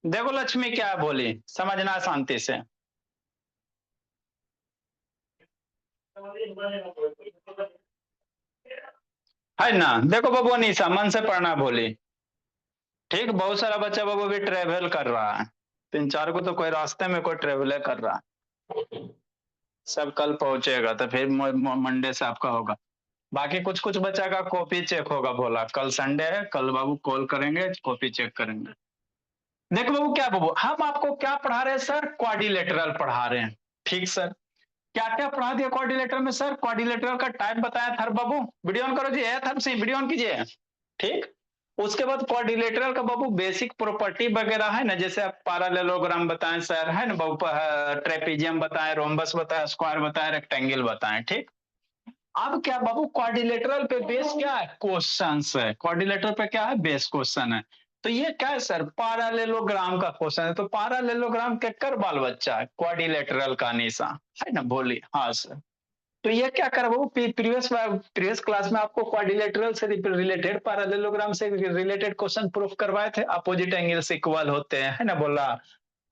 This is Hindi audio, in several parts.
देखो लक्ष्मी क्या बोली, समझना शांति से। है ना, देखो बाबू अनीसा मन से पढ़ना बोली। ठीक, बहुत सारा बच्चा बाबू भी ट्रेवल कर रहा है। तीन चार को तो कोई रास्ते में कोई ट्रेवल कर रहा है। सब कल पहुंचेगा तो फिर मंडे से आपका होगा। बाकी कुछ कुछ बच्चा का कॉपी चेक होगा, बोला कल संडे है, कल बाबू कॉल करेंगे, कॉपी चेक करेंगे। देखो बाबू क्या बाबू, हम आपको क्या पढ़ा रहे हैं सर? क्वाड्रिलेटरल पढ़ा रहे हैं। ठीक सर। क्या क्या पढ़ा दिया क्वाड्रिलेटरल में सर? क्वाड्रिलेटरल का टाइप बताया था बाबू। वीडियो ऑन करो जी, है था सही, वीडियो ऑन कीजिए। ठीक। उसके बाद क्वाड्रिलेटरल का बाबू बेसिक प्रॉपर्टी वगैरह है ना, जैसे आप पैरेललोग्राम बताएं सर, है ना बाबू, ट्रेपीजियम बताएं, रोम्बस बताएं, स्क्वायर बताएं, रेक्टेंगल बताएं। ठीक। अब क्या बाबू, क्वाड्रिलेटरल पे बेस क्या है? क्वेश्चंस है। क्वाड्रिलेटरल पे क्या है? बेस क्वेश्चन है। तो ये क्या है सर? पैरेललोग्राम का क्वेश्चन है। तो पैरेललोग्राम के कर बाल बच्चा है क्वाड्रिलेटरल का निशा, है ना, बोली हाँ सर। तो ये क्या कर बाबू, प्रीवियस प्रीवियस क्लास में आपको क्वाड्रिलेटरल से रिलेटेड, पैरेललोग्राम से रिलेटेड क्वेश्चन प्रूफ करवाए थे। अपोजिट एंगल्स इक्वल होते हैं, है ना बोला।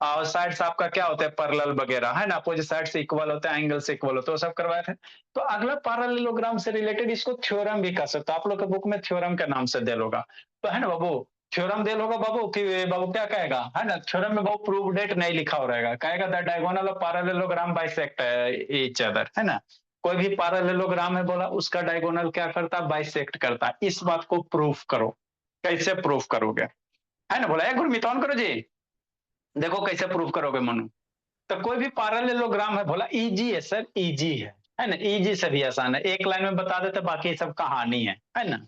और साइड्स आपका क्या होता है? पैरेलल वगैरह, है ना, अपोजिट साइड से इक्वल होते हैं, एंगल से इक्वल होते हैं, वो सब करवाए थे। तो अगला पैरेललोग्राम से रिलेटेड इसको थ्योरम भी कर सकते हो। आप लोग के बुक में थ्योरम के नाम से दे लोगा, तो है ना बाबू। थ्योरम दे लोगा बाबू कि बाबू क्या कहेगा, है ना, थ्योरम में बाबू प्रूव डेट नहीं लिखा हो रहेगा, कहेगा the diagonal of parallelogram bisect each other, है ना। कोई भी पैरेललोग्राम है बोला, उसका डायगोनल क्या करता है? बाइसेक्ट करता है। इस बात को प्रूफ करो। कैसे प्रूफ करोगे? है ना बोला, एक गुरमीत ऑन करो जी। देखो कैसे प्रूफ करोगे मनु। तो कोई भी पैरेललोग्राम है बोला, इजी है सर, इजी है ना, इजी से भी आसान है, एक लाइन में बता देते, बाकी सब कहानी है ना।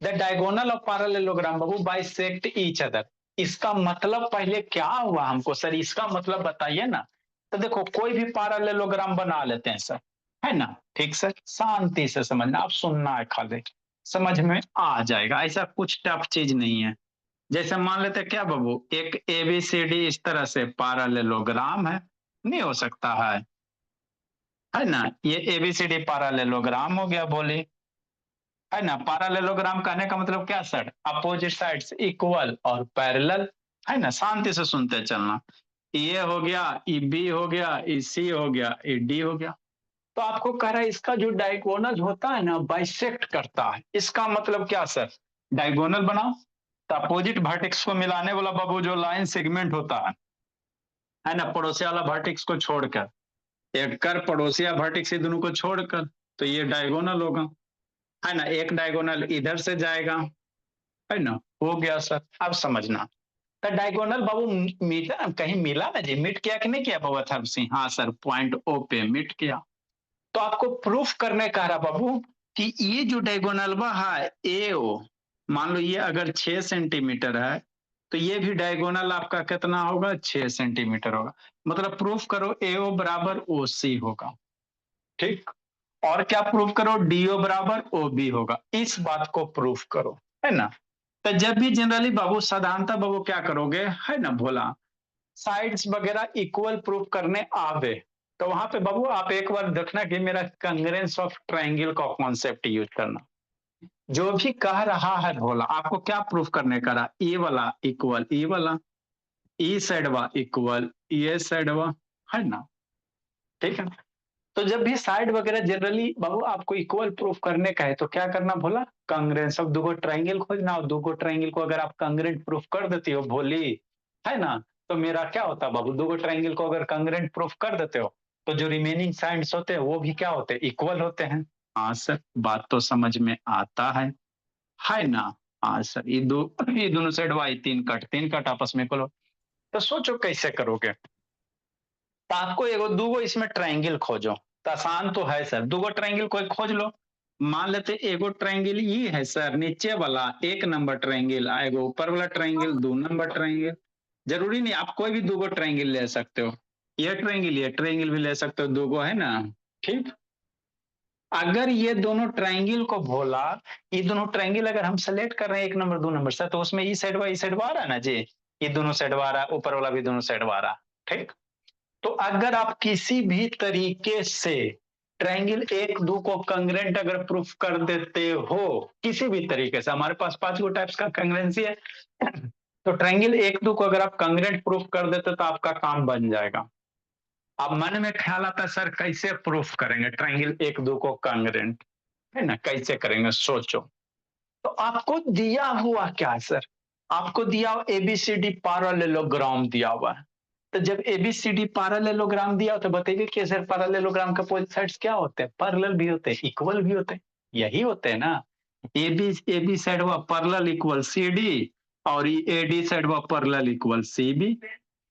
द डायगोनल ऑफ पैरेललोग्राम बाबू बाइसेक्ट ईच अदर। इसका मतलब पहले क्या हुआ हमको सर, इसका मतलब बताइए ना। तो देखो कोई भी पैरेललोग्राम बना लेते हैं सर, है ना। ठीक सर, शांति से समझना, आप सुनना है खाली, समझ में आ जाएगा, ऐसा कुछ टफ चीज नहीं है। जैसे मान लेते हैं क्या बाबू, एक एबीसीडी इस तरह से पैरेललोग्राम है, नहीं हो सकता है ना। ये एबीसीडी पैरेललोग्राम हो गया बोली, है ना। पैरेललोग्राम कहने का मतलब क्या सर? अपोजिट साइड्स इक्वल और पैरेलल, है ना। शांति से सुनते चलना। ये हो गया, ई बी हो गया, ई सी हो गया, ई डी हो गया। तो आपको कह रहा है इसका जो डायगोनल होता है ना, बाइसेक्ट करता है। इसका मतलब क्या सर? डायगोनल बनाओ, तो अपोजिट वर्टेक्स को मिलाने वाला बाबू जो लाइन सेगमेंट होता है ना, पड़ोसी वाला वर्टेक्स को छोड़कर, एक कर पड़ोसिया वर्टेक्स, दोनों को छोड़कर, तो ये डायगोनल होगा, है ना। एक डायगोनल इधर से जाएगा, है ना। हो गया सर, अब समझना। तो डायगोनल बाबू मीटा कहीं मिला ना जी, मिट किया कि नहीं किया बाबू अथर्व सिंह? हाँ सर, पॉइंट ओ पे मिट किया। तो आपको प्रूफ करने कह रहा बाबू कि ये जो डायगोनल है ए ओ, मान लो ये अगर 6 सेंटीमीटर है, तो ये भी डायगोनल आपका कितना होगा? 6 सेंटीमीटर होगा। मतलब प्रूफ करो एओ बराबर ओ सी होगा। ठीक। और क्या प्रूफ करो? डीओ बराबर ओ बी होगा। इस बात को प्रूफ करो, है ना। तो जब भी जनरली बाबू साधारणतः बाबू क्या करोगे, है ना भोला, साइड्स वगैरह इक्वल प्रूफ करने आवे, तो वहां पे बाबू आप एक बार देखना कि मेरा कंग्रेंस ऑफ ट्रायंगल का कॉन्सेप्ट यूज करना। जो भी कह रहा है भोला, आपको क्या प्रूफ करने का रहा? ए वाला इक्वल ई वाला, ई साइड वा इक्वल ये साइड वा, है ना। ठीक है। तो जब भी साइड वगैरह जनरली बाबू आपको इक्वल प्रूफ करने का है, तो क्या करना भोला? कांग्रेंस ऑफ दो ट्रायंगल खोजना, और दो ट्रायंगल को अगर आप कांग्रेंट प्रूफ कर देती हो भोली, है ना, तो मेरा क्या होता है बाबू, दो ट्रायंगल को अगर कांग्रेंट प्रूफ कर देते हो, तो जो रिमेनिंग साइड्स होते हैं वो भी क्या होते हैं? इक्वल होते हैं। हाँ सर, बात तो समझ में आता है ना। हाँ सर, ये दोनों साइड वाई तीन कट आपस में इक्वल हो। तो सोचो कैसे करोगे। तो आपको एगो दूगो इसमें ट्रायंगल खोजो। तो आसान तो है सर, दूगो ट्रायंगल कोई खोज लो। मान लेते एगो ट्रायंगल ये है सर, नीचे वाला 1 नंबर ट्रायंगल, एगो ऊपर वाला ट्रायंगल 2 नंबर ट्रायंगल। जरूरी नहीं, आप कोई भी दूगो ट्रायंगल ले सकते हो। ये ट्रायंगल भी ले सकते हो, दूगो, है ना। ठीक। अगर ये दोनों ट्रायंगल को बोला, ये दोनों ट्रायंगल अगर हम सेलेक्ट कर रहे हैं 1 नंबर 2 नंबर से, तो उसमें ई साइड वाई साइड आ रहा है ना जी। ये दोनों साइड आ रहा है, ऊपर वाला भी दोनों साइड आ रहा है। ठीक। तो अगर आप किसी भी तरीके से ट्रायंगल एक दो को कंग्रेंट अगर प्रूफ कर देते हो, किसी भी तरीके से, हमारे पास 5 गो टाइप्स का कंग्रेंसी है। तो ट्रायंगल 1 2 को अगर आप कांग्रेंट प्रूफ कर देते तो आपका काम बन जाएगा। अब मन में ख्याल आता है सर कैसे प्रूफ करेंगे ट्रायंगल 1 2 को कांग्रेंट, है ना, कैसे करेंगे सोचो। तो आपको दिया हुआ क्या है सर, आपको दिया हुआ एबीसीडी पैरेललोग्राम दिया हुआ है। तो जब एबीसीडी पैरेललोग्राम दिया हो तो बताइए कि सर पैरेललोग्राम के अपोजिट साइड्स क्या होते हैं, पैरेलल भी होते हैं, इक्वल भी होते हैं, यही होते हैं ना। एबी एबी साइड हुआ पैरेलल इक्वल सीडी और एडी साइड हुआ पैरेलल इक्वल सीबी।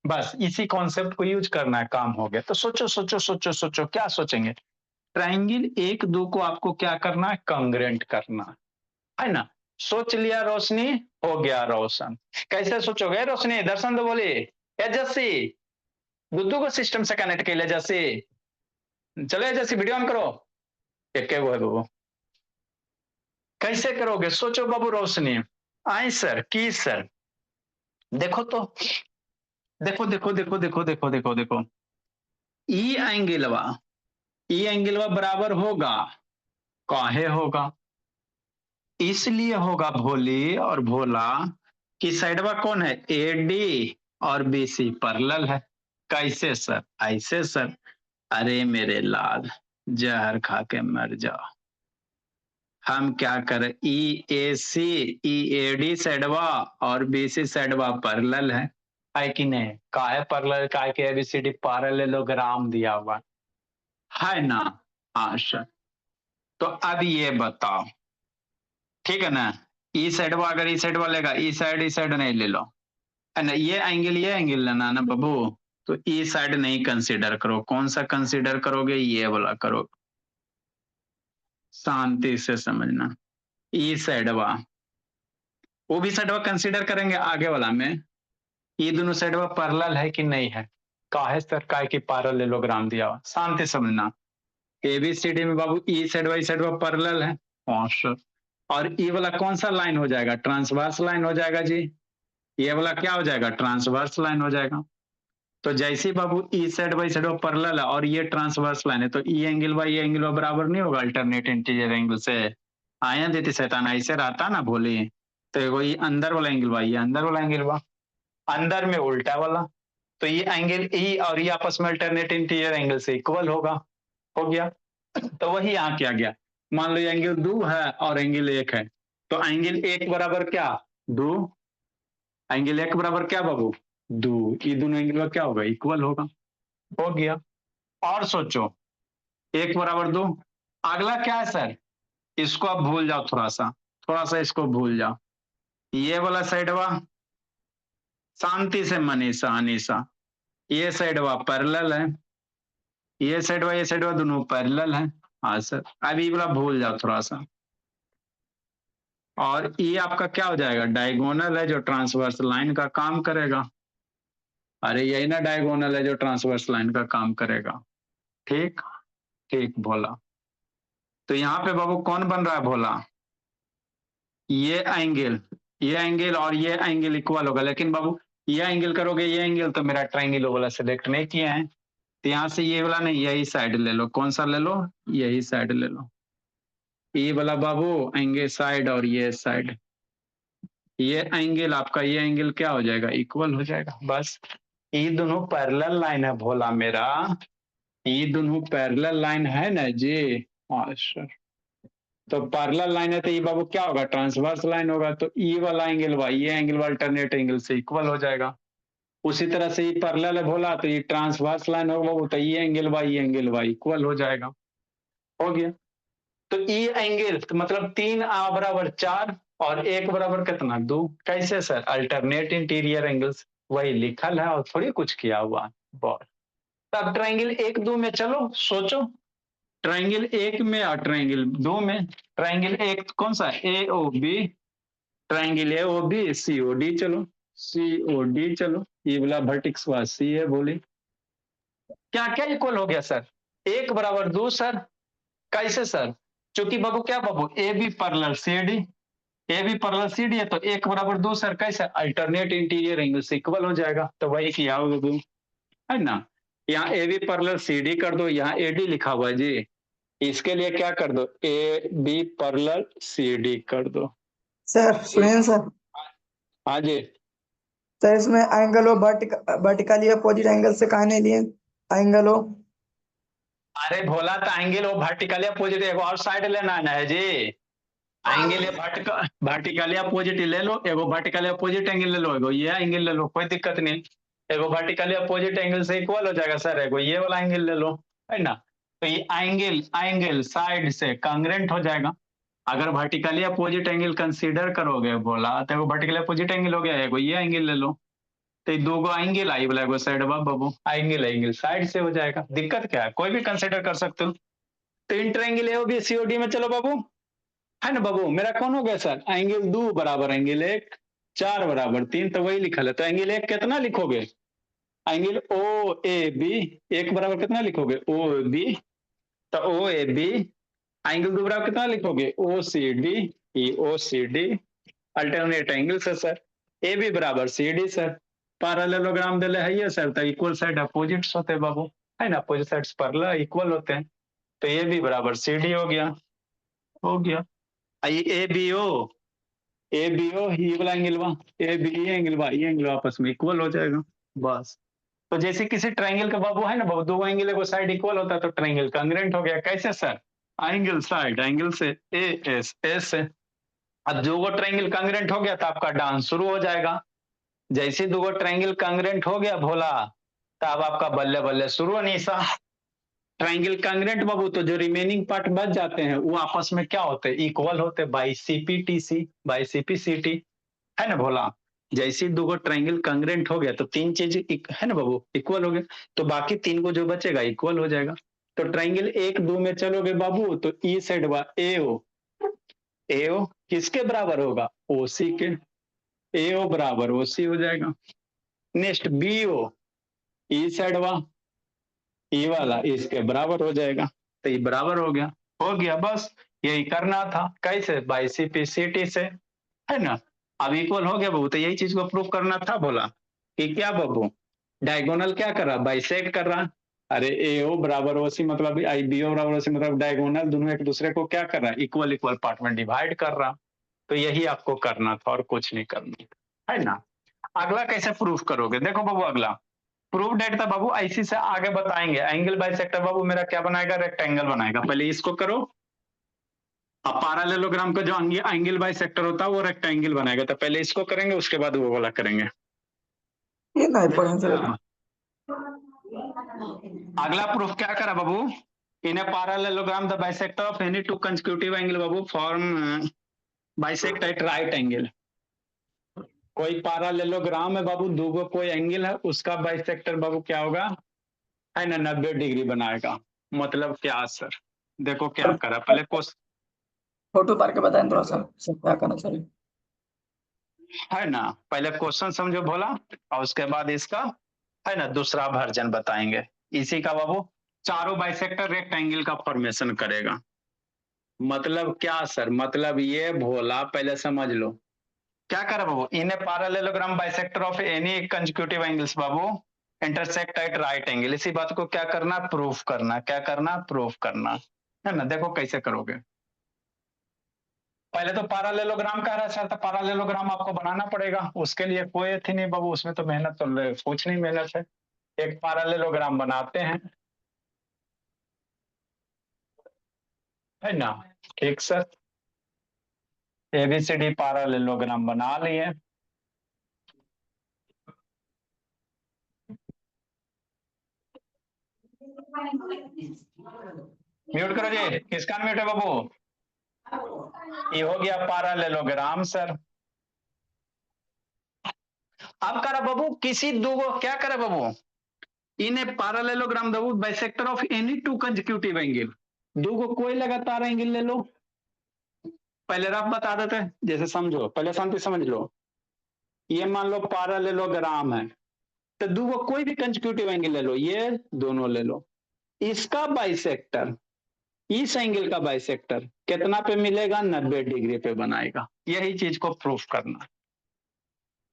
बस इसी कॉन्सेप्ट को यूज करना है, काम हो गया। तो सोचो सोचो सोचो सोचो क्या सोचेंगे, ट्रायंगल 1 2 को आपको क्या करना है, कांग्रेंट करना है ना। सोच लिया रोशनी, हो गया रोशन। कैसे सोचोगे रोशनी, दर्शन तो बोली या जस्सी, दुद्दू को सिस्टम से कनेक्ट कर ले जस्सी, चले जस्सी वीडियो ऑन करो, एक वो है बाबू। कैसे करोगे सोचो बाबू रोशनी। आए सर की सर, देखो तो, देखो देखो देखो देखो देखो देखो देखो, ई एंगलवा, ई एंगलवा बराबर होगा, काहे होगा, इसलिए होगा भोली और भोला कि साइडवा कौन है, एडी और बीसी पैरेलल है। कैसे सर, ऐसे सर, अरे मेरे लाल जहर खा के मर जाओ। हम क्या करें, ई ए सी, ई ए डी साइडवा और बी सी साइडवा पैरेलल है कि नहीं, काहे पैरेलल, काहे के एबीसीडी पैरेललोग्राम दिया हुआ है ना। हाँ सर, तो अब ये बताओ, ठीक है ना, ई साइड अगर ई साइड लेगा, ई साइड नहीं ले लो, है ना, ये एंगल लेना ना बाबू। तो ई साइड नहीं कंसीडर करो, कौन सा कंसीडर करोगे, ये वाला करो, शांति से समझना। ई साइडवा, वो भी साइडवा कंसीडर करेंगे आगे वाला में, ये दोनों साइडवा पैरेलल है कि नहीं है, काहे सर, काहे की पैरेललोग्राम दिया हुआ, शांति समझना। एबीसीडी में बाबू ई साइडवा पैरेलल है, हाँ सर। और ई वाला कौन सा लाइन हो जाएगा, ट्रांसवर्स लाइन हो जाएगा जी, ये वाला क्या हो जाएगा, ट्रांसवर्स लाइन हो जाएगा। तो जैसे बाबू ई साइड बाई साइड पैरेलल है और ये ट्रांसवर्स लाइन है, तो ई एंगल बाई ये एंगल बराबर नहीं होगा अल्टरनेट इंटीरियर एंगल से। आया देती शैतान, ऐसे रहता ना भोली। तो ये अंदर वाला एंगल बा, ये अंदर वाला एंगल बा, अंदर में उल्टा वाला, तो ये एंगल ई और ये आपस में अल्टरनेट इंटीरियर एंगल से इक्वल होगा, हो गया। तो वही यहाँ किया गया, मान लो एंगल 2 है और एंगल 1 है, तो एंगल 1 बराबर क्या, 2, एंगल 1 बराबर क्या बाबू, 2, ये दोनों एंगल का क्या होगा, इक्वल होगा, हो गया। और सोचो 1 बराबर 2, अगला क्या है सर, इसको आप भूल जाओ, थोड़ा सा इसको भूल जाओ, ये वाला साइड वा, शांति से मनीषा अनीसा, ये साइड वा पैरेलल है, ये साइड वा दोनों पैरेलल है, हाँ सर। अब ये वाला भूल जाओ थोड़ा सा, और ये आपका क्या हो जाएगा, डायगोनल है जो ट्रांसवर्स लाइन का काम करेगा। अरे यही ना डायगोनल है जो ट्रांसवर्स लाइन का काम करेगा, ठीक, ठीक भोला। तो यहाँ पे बाबू कौन बन रहा है भोला, ये एंगल और ये एंगल इक्वल होगा, लेकिन बाबू ये एंगल करोगे, ये एंगल तो मेरा ट्रायंगल वाला सिलेक्ट नहीं किया है, तो यहाँ से ये वाला नहीं, यही साइड ले लो, कौन सा ले लो, यही साइड ले लो, ये वाला बाबू एंगल साइड और ये साइड, ये एंगल आपका, ये एंगल क्या हो जाएगा, इक्वल हो जाएगा, बस। ये दोनों पैरेलल लाइन है भोला मेरा, ये दोनों पैरेलल लाइन है ना जी, अच्छा। तो पैरेलल लाइन है तो ये बाबू क्या होगा, ट्रांसवर्स लाइन होगा, तो ई वाला एंगल वाई, ये एंगल अल्टरनेट एंगल से इक्वल हो जाएगा। उसी तरह से ये पैरेलल है भोला, तो ये ट्रांसवर्स लाइन होगा, तो ये एंगल वाई इक्वल हो जाएगा, हो गया। तो ई एंगल तो मतलब 3 बराबर 4 और 1 बराबर कितना, 2, कैसे सर, अल्टरनेट इंटीरियर एंगल्स, वही लिखल है और थोड़ी कुछ किया हुआ, बहुत। तब ट्रायंगल 1 2 में चलो सोचो, ट्रायंगल 1 में और ट्रायंगल 2 में, ट्रायंगल 1 कौन सा, A O B, triangle A O B C O D, चलो सी ओ डी, चलो ये वाला वर्टेक्स वाला सी है, बोली क्या क्या इक्वल हो गया सर, 1 बराबर 2 सर, कैसे सर, क्योंकि बाबू क्या बाबू, A B parallel C D, A B parallel C D है, तो 1 बराबर 2 सर, कैसे, अल्टरनेट इंटीरियर एंगल से इक्वल हो जाएगा, तो वही किया होगा, है ना। यहाँ A B parallel C D कर दो, यहाँ ए डी लिखा हुआ है जी, इसके लिए क्या कर दो, A B parallel C D कर दो। सर सुनिए सर, हाँ जी, सर इसमें एंगल हो वर्टिकली अपोजिट एंगल से कहा नहीं लिए एंगल हो। अरे भोला तो एंगल वो वर्टिकली अपोजिट एगो और साइड लेना है ना है जी। एंगल ये वर्टिकली अपोजिट ले लो, एगो वर्टिकली अपोजिट एंगल ले लो, एगो ये एंगल ले लो, कोई दिक्कत नहीं। एगो वर्टिकली अपोजिट एंगल से इक्वल हो जाएगा सर, एगो ये वाला एंगल ले लो, है ना। तो ये एंगल एंगल साइड से कांग्रेंट हो जाएगा। अगर वर्टिकली अपोजिट एंगल कंसीडर करोगे बोला तो एगो वर्टिकली अपोजिट एंगल हो गया, एगो ये एंगल ले लो। तो ये दो गो एंगल आई बोला, एगो साइड बाबू एंगल एंगल साइड से हो जाएगा, दिक्कत क्या है, कोई भी कंसीडर कर सकते हो। तो इंटर एंगल ए सीओडी में चलो बाबू, है ना बाबू, मेरा कौन हो गया सर, एंगल 2 बराबर एंगल 1, 4 बराबर 3, तो वही लिखा है। तो एंगल 1 कितना लिखोगे, एंगल ओ ए बी, 1 बराबर कितना लिखोगे ओ बी, तो ओ ए बी। एंगल 2 बराबर कितना लिखोगे ओ सी डी, ओ सी डी अल्टरनेट एंगल से सर। ए बी बराबर सी डी सर, पैरेललोग्राम दिले है ये सर, तो इक्वल साइड अपोजिट्स होते हैं बाबू, है ना, अपोजिट साइड्स पैरेलल इक्वल होते हैं। तो ए बी बराबर सी डी हो गया, हो गया। A B O, A B O ये वाला एंगल ए बी ये एंगल आपस में इक्वल हो जाएगा बस। तो जैसे किसी ट्रायंगल का बाबू है ना बाबू, दो एंगल को साइड इक्वल होता है तो ट्रायंगल कांग्रेंट हो गया। कैसे सर, एंगल साइड एंगल से ए एस से। अब दो ट्रायंगल कांग्रेंट हो गया तो आपका डांस शुरू हो जाएगा। जैसे दो ट्रायंगल कांग्रेंट हो गया भोला, तब आपका बल्ले बल्ले शुरू होनी सा। ट्रायंगल कांग्रेंट बाबू, तो जो रिमेनिंग पार्ट बच जाते हैं वो आपस में क्या होते हैं, इक्वल होते हैं बाई सीपीटीसी, बाई सीपीसीटी, है ना भोला। जैसे दो ट्रायंगल कांग्रेंट हो गया तो तीन चीज है ना बाबू इक्वल हो गया, तो बाकी तीन को जो बचेगा इक्वल हो जाएगा। तो ट्रायंगल 1 2 में चलोगे बाबू तो ई साइड बा एओ, एओ किसके बराबर होगा, ओसी के, एओ बराबर ओसी हो जाएगा। नेक्स्ट बीओ, ई साइड बा ई वाला इसके बराबर हो जाएगा, तो ये बराबर हो गया बस। यही करना था, कैसे, बाई सीपीसीटी से, है ना। अब इक्वल हो गया बाबू, तो यही चीज को प्रूव करना था बोला कि क्या बाबू, डायगोनल क्या कर रहा, बाइसेक्ट कर रहा। अरे एओ बराबर ओसी मतलब आई बीओ बराबर ओसी मतलब डायगोनल दोनों एक दूसरे को क्या कर रहा है, इक्वल इक्वल पार्ट में डिवाइड कर रहा। तो यही आपको करना था और कुछ नहीं करना, है ना। अगला कैसे प्रूफ करोगे, देखो बाबू अगला प्रूफ डेट था बाबू, ऐसी से आगे बताएंगे। एंगल बाइसेक्टर बाबू मेरा क्या बनाएगा, रेक्टेंगल बनाएगा। पहले इसको करो, अब पैरेललोग्राम का जो एंगल बाइसेक्टर होता है वो रेक्टेंगल बनाएगा, तो पहले इसको करेंगे उसके बाद वो वाला करेंगे। ये नहीं पढ़े सर। अगला प्रूफ क्या करा बाबू, in a parallelogram the bisector of any two consecutive angle बाबू form bisect at right angle. कोई पैरेललोग्राम है बाबू, दो कोई एंगल है, उसका बाइसेक्टर बाबू क्या होगा, है ना, 90 डिग्री बनाएगा। मतलब क्या सर, देखो क्या करा, पहले क्वेश्चन फोटो उतार के बताएं थोड़ा सा सब क्या करना सर। है ना, पहले क्वेश्चन समझो भोला, और उसके बाद इसका है ना दूसरा वर्जन बताएंगे। इसी का बाबू चारों बाइसेक्टर रेक्टेंगल का फॉर्मेशन करेगा। मतलब क्या सर, मतलब ये भोला पहले समझ लो क्या करा बाबू, in a parallelogram bisector of any consecutive angles बाबू इंटरसेक्ट एट राइट एंगल। इसी बात को क्या करना, प्रूफ करना। क्या करना, प्रूफ करना, है ना। देखो कैसे करोगे, पहले तो पैरेललोग्राम कह रहा है सर, तो पैरेललोग्राम आपको बनाना पड़ेगा। उसके लिए कोई थी नहीं बाबू, उसमें तो मेहनत तो कुछ नहीं मेहनत है। एक पैरेललोग्राम बनाते हैं, है ना। ठीक सर, एबीसीडी पैरेललोग्राम बना लिए। म्यूट करो जी, किसका म्यूट है बाबू, ये हो गया पैरेललोग्राम सर। अब करा बाबू किसी दो क्या करा बाबू, इन ए पैरेललोग्राम बाबू bisector of any two consecutive angle, दो कोई लगातार एंगल ले लो। पहले रफ बता देते हैं, जैसे समझो, पहले शांति समझ लो। ये मान लो पैरेललोग्राम है, तो दो कोई भी कंसेक्यूटिव एंगल ले लो, ये दोनों ले लो। इसका बाइसेक्टर, इस एंगल का बाइसेक्टर कितना पे मिलेगा, 90 डिग्री पे बनाएगा। यही चीज को प्रूफ करना।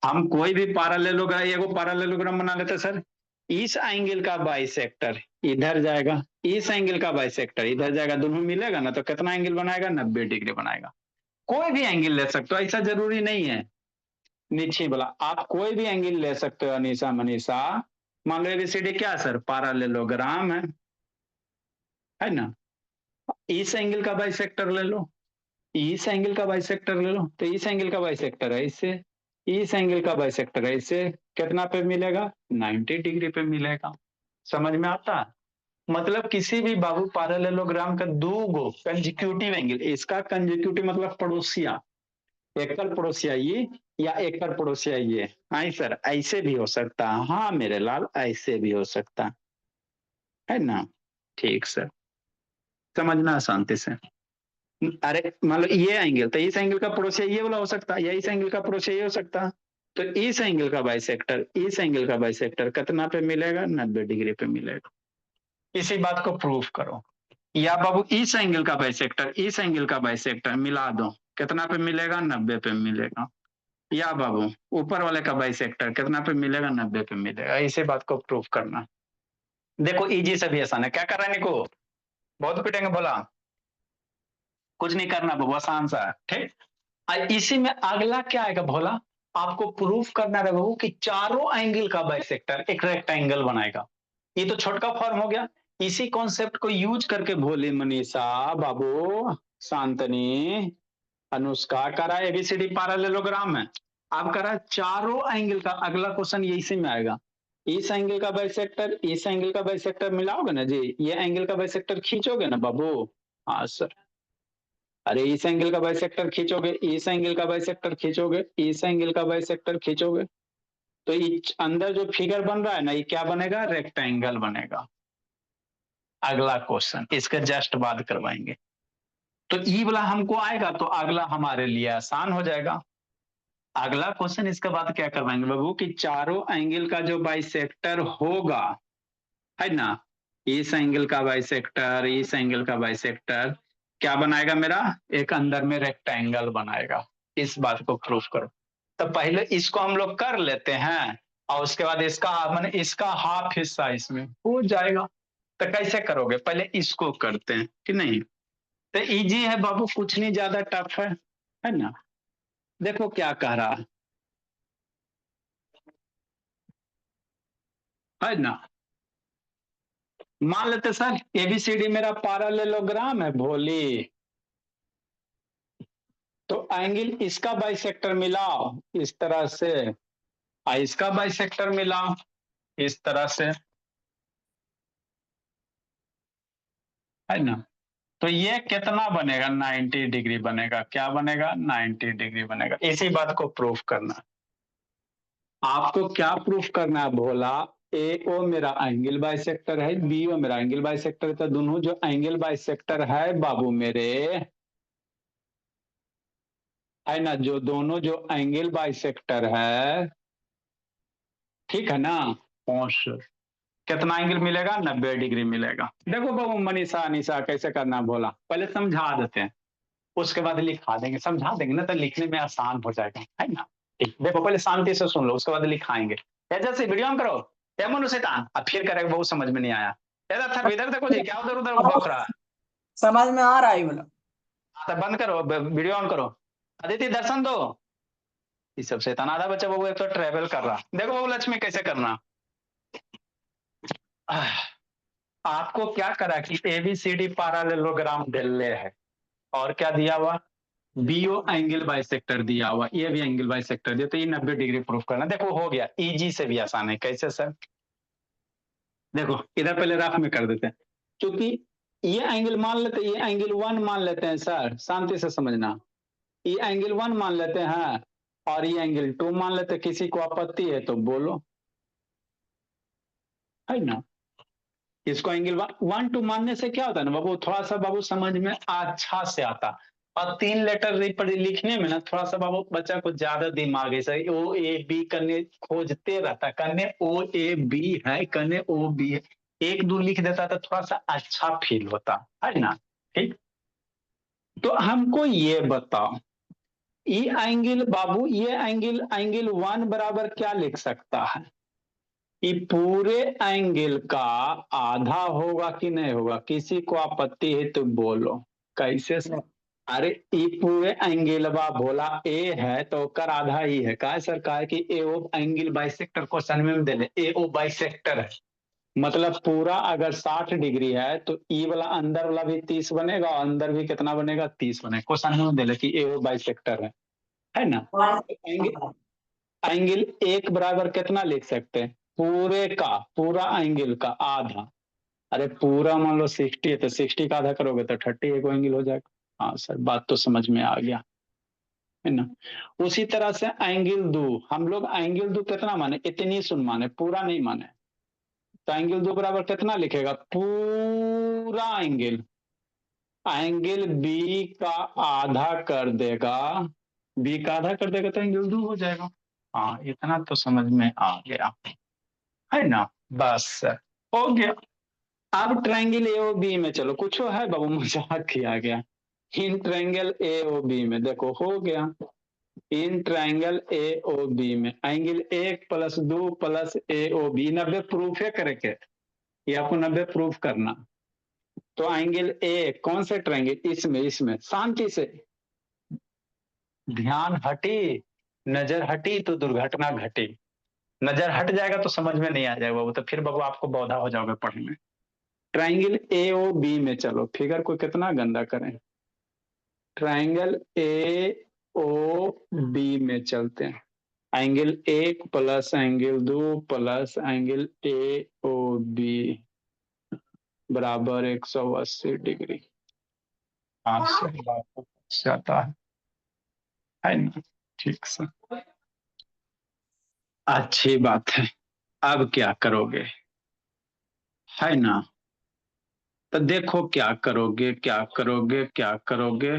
हम कोई भी पैरेललोग्राम, एगो पैरेललोग्राम बना लेते सर, इस एंगल का बाइसेक्टर इधर जाएगा, इस एंगल का बाइसेक्टर इधर जाएगा, दोनों मिलेगा ना, तो कितना एंगल बनाएगा, 90 डिग्री बनाएगा। कोई भी एंगल ले सकते हो, ऐसा जरूरी नहीं है। नीचे वाला। आप कोई भी एंगल ले सकते हो अनीसा मनीषा। मान लो एबीसीडी क्या सर, पैरेललोग्राम है ना। इस एंगल का बाइसेक्टर ले लो, इस एंगल का बाइसेक्टर ले लो, तो इस एंगल का बाइसेक्टर है इससे, इस एंगल का बाइसेक्टर है इससे, कितना पे मिलेगा, 90 डिग्री पे मिलेगा। समझ में आता। मतलब किसी भी बाबू पैरेललोग्राम का दो गो कंजिक्यूटिव एंगल, इसका कंजिक्यूटिव मतलब पड़ोसिया, एकल पड़ोसिया ये या एकल पड़ोसिया ये। हाँ सर, ऐसे भी हो सकता है, हाँ मेरे लाल ऐसे भी हो सकता है ना। ठीक सर, समझना शांति से। अरे मान लो ये एंगल, तो इस एंगल का पड़ोसिया ये वाला हो सकता है, या इस एंगल का पड़ोसिया ये हो सकता है। तो इस एंगल का बाइसेक्टर, इस एंगल का बाइसेक्टर कितना पे मिलेगा, 90 डिग्री पे मिलेगा। इसी बात को प्रूफ करो। या बाबू इस एंगल का बाइसेक्टर, इस एंगल का बाइसेक्टर मिला दो, कितना पे मिलेगा, 90 पे मिलेगा। या बाबू ऊपर वाले का बाइसेक्टर कितना पे मिलेगा, 90 पे मिलेगा। इसी बात को प्रूफ करना। देखो इजी से भी आसान है। क्या कर रहा है निको, बहुत पिटेंगे बोला, कुछ नहीं करना बाबू, आसान सा है। ठीक, इसी में अगला क्या आएगा भोला, आपको प्रूफ करना है बाबू कि चारों एंगल का बाइसेक्टर एक रेक्टेंगल बनाएगा। ये तो छोटका फॉर्म हो गया। इसी कॉन्सेप्ट को यूज करके भोले मनीषा, बाबू शांतनी, अनुष्का करा एबीसीडी पैरेललोग्राम में। अब करा चारों एंगल का, अगला क्वेश्चन ये इसी में आएगा। इस एंगल का बाइसेक्टर, इस एंगल का बाइसेक्टर मिलाओगे ना जी, ये एंगल का बाइसेक्टर खींचोगे ना बाबू। हाँ सर। अरे इस एंगल का बाइसेक्टर खींचोगे, इस एंगल का बाइसेक्टर खींचोगे, इस एंगल का बाइसेक्टर खींचोगे, तो अंदर जो फिगर बन रहा है ना, ये क्या बनेगा, रेक्टेंगल बनेगा। अगला क्वेश्चन इसके जस्ट बाद करवाएंगे। तो ई वाला हमको आएगा तो अगला हमारे लिए आसान हो जाएगा। अगला क्वेश्चन इसके बाद क्या करवाएंगे बाबू कि चारों एंगल का जो बाइसेक्टर होगा, है ना, इस एंगल का बाइसेक्टर, इस एंगल का बाइसेक्टर क्या बनाएगा मेरा, एक अंदर में रेक्टेंगल बनाएगा। इस बात को प्रूफ करो। तो पहले इसको हम लोग कर लेते हैं, और उसके बाद इसका माने इसका हाफ हिस्सा इसमें हो जाएगा। तो कैसे करोगे, पहले इसको करते हैं कि नहीं। तो इजी है बाबू, कुछ नहीं ज्यादा टफ है ना। देखो क्या कह रहा है ना। मान लेते सर एबीसीडी मेरा पैरेललोग्राम है भोली, तो एंगल इसका बाइसेक्टर मिलाओ इस तरह से, इसका बाइसेक्टर मिलाओ इस तरह से, है ना। तो ये कितना बनेगा, 90 डिग्री बनेगा। क्या बनेगा, 90 डिग्री बनेगा। इसी बात को प्रूफ करना। आपको क्या प्रूफ करना है भोला, ए ओ मेरा एंगल बाइसेक्टर है, बी ओ मेरा एंगल बाइसेक्टर है, तो दोनों जो एंगल बाइसेक्टर है बाबू मेरे, है ना, जो दोनों जो एंगल बाइसेक्टर है, ठीक है ना, कितना एंगल मिलेगा, 90 डिग्री मिलेगा। देखो बाबू मनीषा अनीशा कैसे करना भोला, पहले समझा देते हैं, उसके बाद लिखा देंगे। समझा देंगे ना तो लिखने में आसान हो जाएगा, है ना। ठीक, देखो पहले शांति से सुन लो, उसके बाद लिखाएंगे। जैसे वीडियो ऑन करो, मनु शैतान, अब फिर करेगा बहुत समझ में नहीं आया। था इधर देखो जी, क्या उधर उधर बक रहा है। समझ में आ रहा है बोला। तो बंद करो, वीडियो ऑन करो। अदिति दर्शन दो। ये सब शैतान आधा बच्चा बाबू एक तो ट्रेवल कर रहा। देखो बाबू लक्ष्मी कैसे करना। आपको क्या करा कि एबीसीडी पैरेललोग्राम दिल्ले है, और क्या दिया हुआ, बीओ एंगल बाइसेक्टर दिया हुआ, ये भी एंगल बाइसेक्टर दिया, तो ये 90 डिग्री प्रूफ करना। देखो हो गया, इजी से भी आसान है। कैसे सर, देखो इधर पहले रफ में कर देते हैं, क्योंकि ये एंगल मान लेते हैं, ये एंगल 1 मान लेते हैं सर, शांति से समझना। ये एंगल 1 मान लेते हैं और ये एंगल 2 मान लेते हैं। किसी को आपत्ति है तो बोलो, है ना। इसको एंगल 1 2 मानने से क्या होता है ना बाबू, थोड़ा सा बाबू समझ में अच्छा से आता। और 3 लेटर लिखने में ना थोड़ा सा बाबू बच्चा को ज्यादा दिमाग है सही, ओ ए बी करने खोजते रहता, करने ओ ए बी है, करने ओ बी है, 1 2 लिख देता तो थोड़ा सा अच्छा फील होता, है ना। ठीक, तो हमको ये बताओ, ये एंगल बाबू, ये एंगल एंगल 1 बराबर क्या लिख सकता है, ये पूरे एंगल का आधा होगा कि नहीं होगा। किसी को आपत्ति है तो बोलो, कैसे से? अरे ई पूरे एंगलवा बोला ए है तो ओकर आधा ही है का सर का कि ए ओ एंगल बाइसेक्टर क्वेश्चन में देले ए ओ बाइसेक्टर है मतलब पूरा अगर 60 डिग्री है तो ई वाला अंदर वाला भी 30 बनेगा और अंदर भी कितना बनेगा 30 बनेगा क्वेश्चन में देले कि ए ओ बाइसेक्टर है ना। एंगल एंगल एक बराबर कितना लिख सकते हैं पूरे का पूरा एंगल का आधा। अरे पूरा मान लो 60 है तो 60 का आधा करोगे तो 30 एक एंगल हो जाएगा। हाँ सर बात तो समझ में आ गया है ना। उसी तरह से एंगल दो हम लोग एंगल दो कितना माने इतनी सुन माने पूरा नहीं माने तो एंगल दो बराबर कितना लिखेगा पूरा एंगल एंगल बी का आधा कर देगा बी का आधा कर देगा तो एंगल दो हो जाएगा। हाँ इतना तो समझ में आ गया है ना। बस हो गया। अब ट्रायंगल ए ओ बी में चलो कुछ है बाबू मजाक किया गया। In triangle A O B में देखो हो गया in triangle A O B में angle 1+2 plus A O B 90 proof है करके ये आपको 90 प्रूफ करना। तो एंगल ए कौन से ट्रायंगल इसमें इसमें शांति से ध्यान हटी नजर हटी तो दुर्घटना घटी। नजर हट जाएगा तो समझ में नहीं आ जाएगा वो तो फिर बाबू आपको बौधा हो जाओगे पढ़ने में। ट्रायंगल ए ओ बी में चलो फिगर को कितना गंदा करें ट्रायंगल ए ओ बी में चलते हैं angle 1 plus angle 2 plus angle A O B बराबर 180 डिग्री। आपसे बात जाता है ना ठीक से। अच्छी बात है। अब क्या करोगे है ना। तो देखो क्या करोगे क्या करोगे क्या करोगे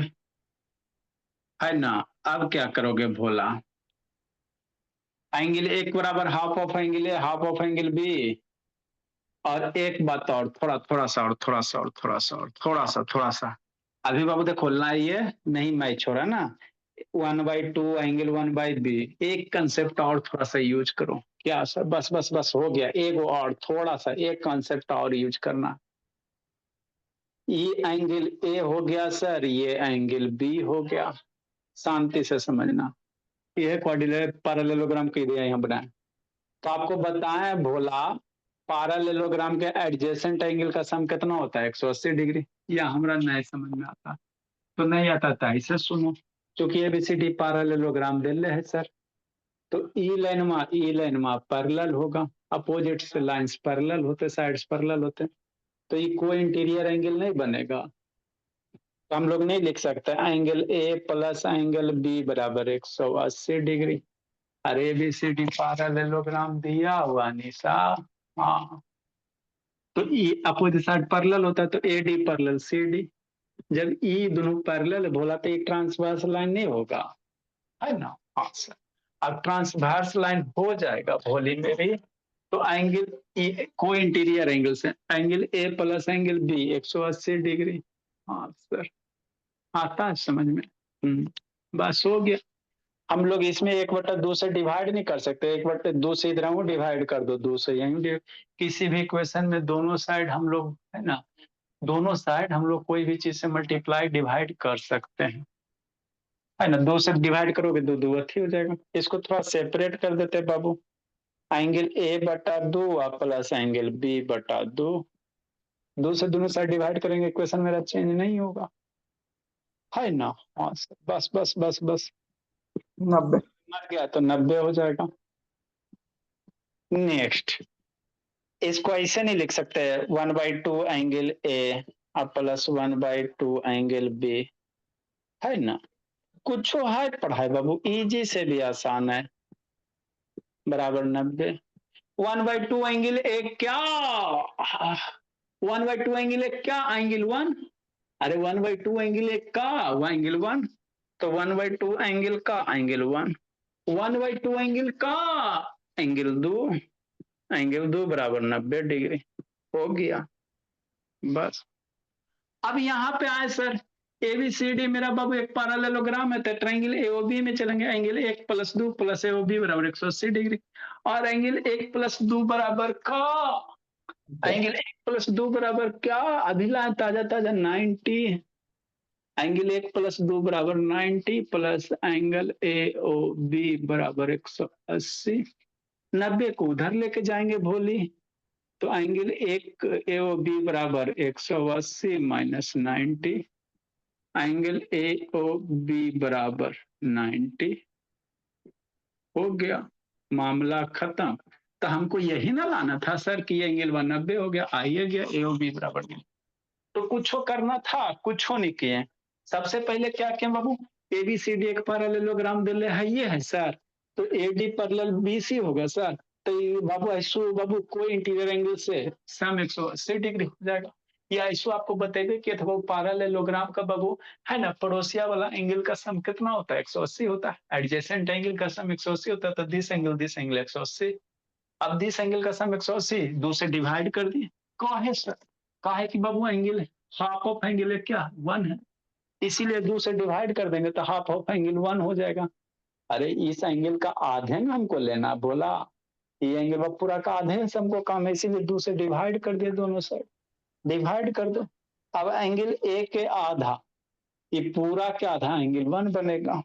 है ना। अब क्या करोगे भोला एंगल 1 बराबर half of angle A half of angle B और एक बात और थोड़ा थोड़ा सा और थोड़ा सा और थोड़ा सा और थोड़ा सा अभी बाबू तो खोलना ही है नहीं मैच हो रहा ना 1/2 एंगल 1/b एक कंसेप्ट और थोड़ा सा यूज करो क्या सर बस बस बस हो गया एक और थोड़ा सा एक कंसेप्ट और यूज करना। ये एंगल ए हो गया सर ये एंगल बी हो गया शांति से समझना ये क्वाड्रिलेटरल पैरेललोग्राम की दिया यहाँ बनाए तो आपको बताएं भोला पैरेललोग्राम के एडजेसेंट एंगल का सम कितना होता है 180 डिग्री या हमरा नहीं समझ में आता तो नहीं आता था इसे सुनो क्योंकि एबीसीडी पैरेललोग्राम दे है सर तो ई लाइन मा पैरेलल होगा अपोजिट से लाइंस पैरेलल होते साइड्स पैरेलल होते तो ये कोई इंटीरियर एंगल नहीं बनेगा तो हम लोग नहीं लिख सकते angle A plus angle B बराबर 180 डिग्री। अरे बी सी डी पैरेललोग्राम दिया हुआ निशा। हाँ तो ई अपोजिट साइड पैरेलल होता है तो A D parallel C D जब ई दोनों पैरेलल बोला तो एक ट्रांसवर्स लाइन नहीं होगा है ना। हाँ सर अब ट्रांसवर्स लाइन हो जाएगा भोली में भी तो एंगल को इंटीरियर एंगल से angle A plus angle B 180 degree. हाँ सर आता है समझ में। बस हो गया। हम लोग इसमें 1/2 से डिवाइड नहीं कर सकते 1/2 से इधर हूँ डिवाइड कर दो 2 से यहीं किसी भी इक्वेशन में दोनों साइड हम लोग है ना दोनों साइड हम लोग कोई भी चीज से मल्टीप्लाई डिवाइड कर सकते हैं है ना 2 से डिवाइड करोगे दो दो अथी हो जाएगा। इसको थोड़ा सेपरेट कर देते बाबू angle A/2 plus angle B/2 2 से दोनों साइड डिवाइड करेंगे इक्वेशन मेरा चेंज नहीं होगा है ना। हाँ सर बस बस बस बस 90। मर गया तो 90 हो जाएगा। नेक्स्ट इसको ऐसे नहीं लिख सकते 1/2 angle A plus 1/2 angle B है ना कुछ है पढ़ाई बाबू इजी से भी आसान है बराबर 90 1/2 एंगल ए क्या 1/2 एंगल ए क्या एंगल 1 अरे 1/2 एंगल ए का एंगल 1 तो 1/2 एंगल का एंगल 1 1/2 एंगल का एंगल 2 एंगल 2 बराबर 90 डिग्री हो गया। बस अब यहाँ पे आए सर एबीसीडी मेरा बाबू एक पैरेललोग्राम है तो ट्रायंगल एओबी में चलेंगे एंगल 1+2 प्लस एओबी बराबर 180 डिग्री और एंगल 1+2 बराबर का एंगल 1+2 बराबर क्या अभी लाए ताजा ताजा 90 एंगल 1 प्लस 2 बराबर 90 plus angle A O B बराबर 180। 90 को उधर लेके जाएंगे भोली, तो एंगल 1 ए ओ बी बराबर 180 minus 90, angle A O B बराबर 90। हो गया, मामला खत्म। तो हमको यही ना लाना था सर कि एंगल 190 हो गया, आइए गया ए ओ बी बराबर। तो कुछ करना था, कुछ नहीं किए। सबसे पहले क्या किए बाबू, एबीसीडी एक पैरेललोग्राम दिले है, ये है सर, तो एडी पैरेलल बीसी होगा सर। तो ये बाबू ऐसो बाबू कोई इंटीरियर एंगल से सम 180 डिग्री हो जाएगा। या ऐसो आपको बताएगा कि अथवा पैरेललोग्राम का बाबू है ना, पड़ोसिया वाला एंगल का सम कितना होता है, 180 होता है। एडजेसेंट एंगल का सम 180 होता है, तो दिस एंगल 180। अब दिस एंगल का सम 180 2 से डिवाइड कर दिए। काहे सर, काहे कि बाबू एंगल हाफ ऑफ एंगल है क्या, 1 है, इसीलिए 2 से डिवाइड कर देंगे तो हाफ ऑफ एंगल 1 हो जाएगा। अरे इस एंगल का आधे में हमको लेना, बोला ये एंगल पूरा का आधे से हमको काम है, इसीलिए 2 से डिवाइड कर दिए, दोनों साइड डिवाइड कर दो। अब एंगल ए के आधा, ये पूरा के आधा एंगल 1 बनेगा,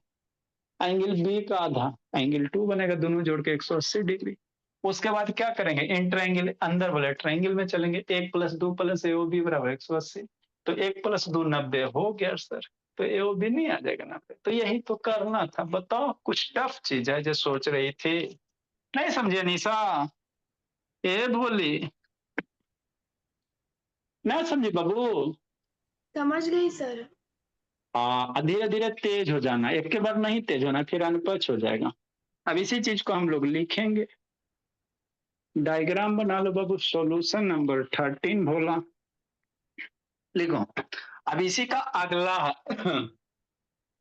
एंगल बी का आधा एंगल 2 बनेगा, दोनों जोड़ के 180 डिग्री। उसके बाद क्या करेंगे, इन ट्रायंगल अंदर वाले ट्रायंगल में चलेंगे, 1 प्लस 2 प्लस ए बी बराबर 180, तो 1 प्लस 2 90 हो गया सर। तो ए बी नहीं आ जाएगा 90। तो यही तो करना था, बताओ कुछ टफ चीज है जो सोच रही थी, नहीं समझे निशा, ए बोली नहीं समझी बाबू। समझ गई सर। हाँ, धीरे धीरे तेज हो जाना, एक के बार नहीं तेज होना, फिर अनपच हो जाएगा। अब इसी चीज को हम लोग लिखेंगे, डायग्राम बना लो बाबू, सॉल्यूशन नंबर 13 भोला, लिखो। अब इसी का अगला